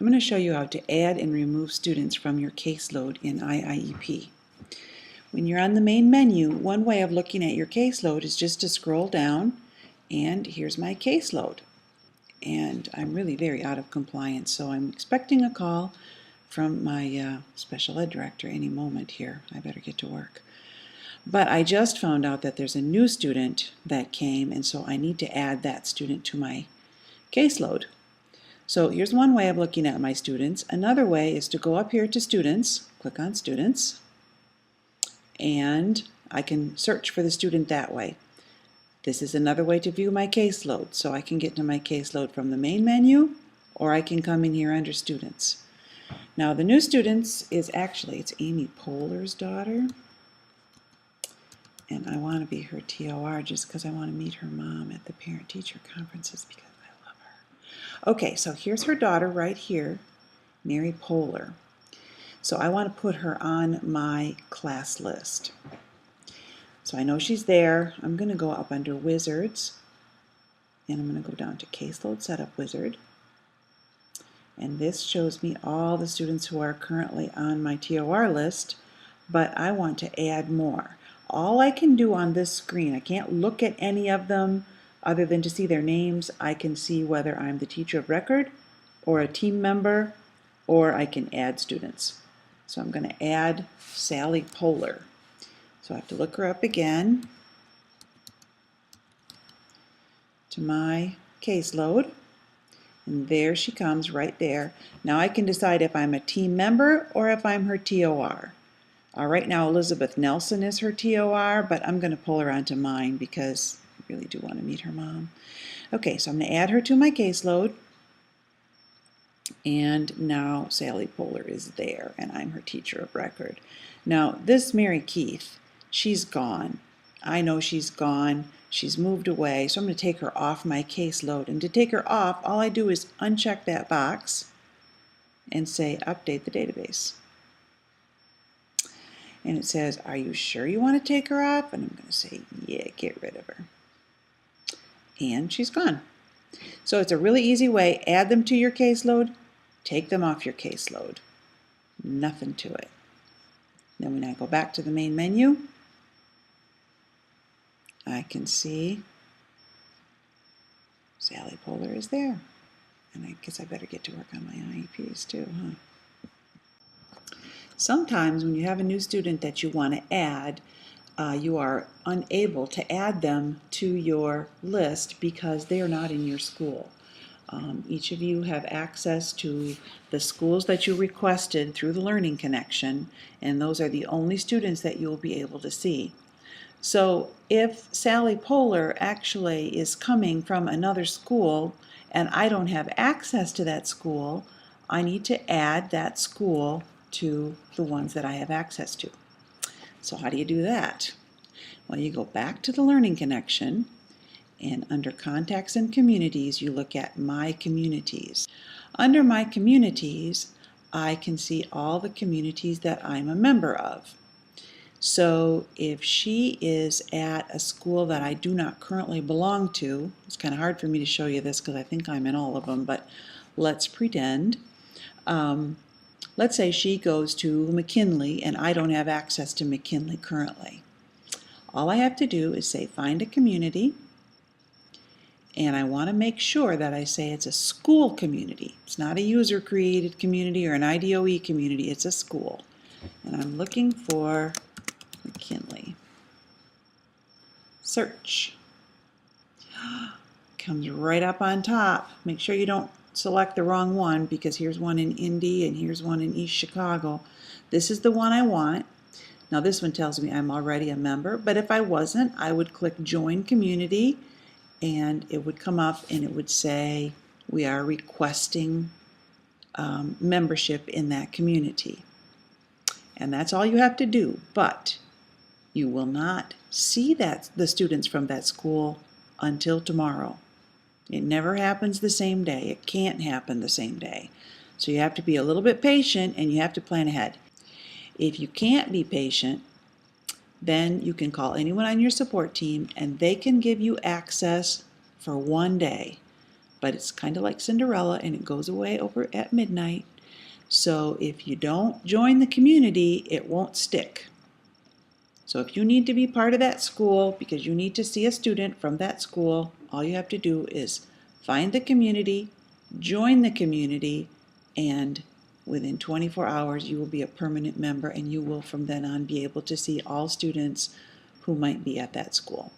I'm going to show you how to add and remove students from your caseload in IIEP. When you're on the main menu, one way of looking at your caseload is just to scroll down, and here's my caseload. And I'm really very out of compliance, so I'm expecting a call from my special ed director any moment here. I better get to work. But I just found out that there's a new student that came, and so I need to add that student to my caseload. So here's one way of looking at my students. Another way is to go up here to Students, click on Students, and I can search for the student that way. This is another way to view my caseload, so I can get to my caseload from the main menu, or I can come in here under Students. Now the new students is actually, it's Amy Poehler's daughter, and I want to be her TOR just because I want to meet her mom at the parent-teacher conferences because I love her. Okay, so here's her daughter right here, Mary Poehler. So I want to put her on my class list. So I know she's there. I'm going to go up under Wizards, and I'm going to go down to Caseload Setup Wizard. And this shows me all the students who are currently on my TOR list, but I want to add more. All I can do on this screen, I can't look at any of them other than to see their names. I can see whether I'm the teacher of record or a team member, or I can add students. So I'm going to add Sally Poehler. So I have to look her up again to my caseload, and there she comes right there. Now I can decide if I'm a team member or if I'm her TOR. Right now Elizabeth Nelson is her TOR, but I'm going to pull her onto mine because I really do want to meet her mom. Okay, so I'm going to add her to my caseload, and now Sally Poehler is there, and I'm her teacher of record. Now this Mary Keith, she's gone. I know she's gone. She's moved away, so I'm going to take her off my caseload. And to take her off, all I do is uncheck that box and say update the database. And it says, are you sure you want to take her off? And I'm going to say, yeah, get rid of her. And she's gone. So it's a really easy way. Add them to your caseload, take them off your caseload. Nothing to it. Then when I go back to the main menu, I can see Sally Poehler is there. And I guess I better get to work on my IEPs too, huh? Sometimes when you have a new student that you want to add, you are unable to add them to your list because they are not in your school. Each of you have access to the schools that you requested through the Learning Connection, and those are the only students that you will be able to see. So if Sally Poehler actually is coming from another school and I don't have access to that school, I need to add that school to the ones that I have access to. So how do you do that? Well, you go back to the Learning Connection, and under Contacts and Communities, you look at My Communities. Under My Communities, I can see all the communities that I'm a member of. So if she is at a school that I do not currently belong to, it's kind of hard for me to show you this because I think I'm in all of them, but let's pretend. Let's say she goes to McKinley and I don't have access to McKinley currently. All I have to do is say find a community, and I want to make sure that I say it's a school community. It's not a user-created community or an IDOE community, it's a school. And I'm looking for McKinley. Search. Comes right up on top. Make sure you don't select the wrong one because here's one in Indy and here's one in East Chicago. This is the one I want. Now this one tells me I'm already a member, but if I wasn't, I would click Join Community, and it would come up and it would say we are requesting membership in that community. And that's all you have to do, but you will not see the students from that school until tomorrow. It never happens the same day. It can't happen the same day. So you have to be a little bit patient and you have to plan ahead. If you can't be patient, then you can call anyone on your support team and they can give you access for one day. but it's kind of like Cinderella, and it goes away over at midnight. So if you don't join the community, it won't stick. So if you need to be part of that school because you need to see a student from that school, all you have to do is find the community, join the community, and within 24 hours you will be a permanent member, and you will from then on be able to see all students who might be at that school.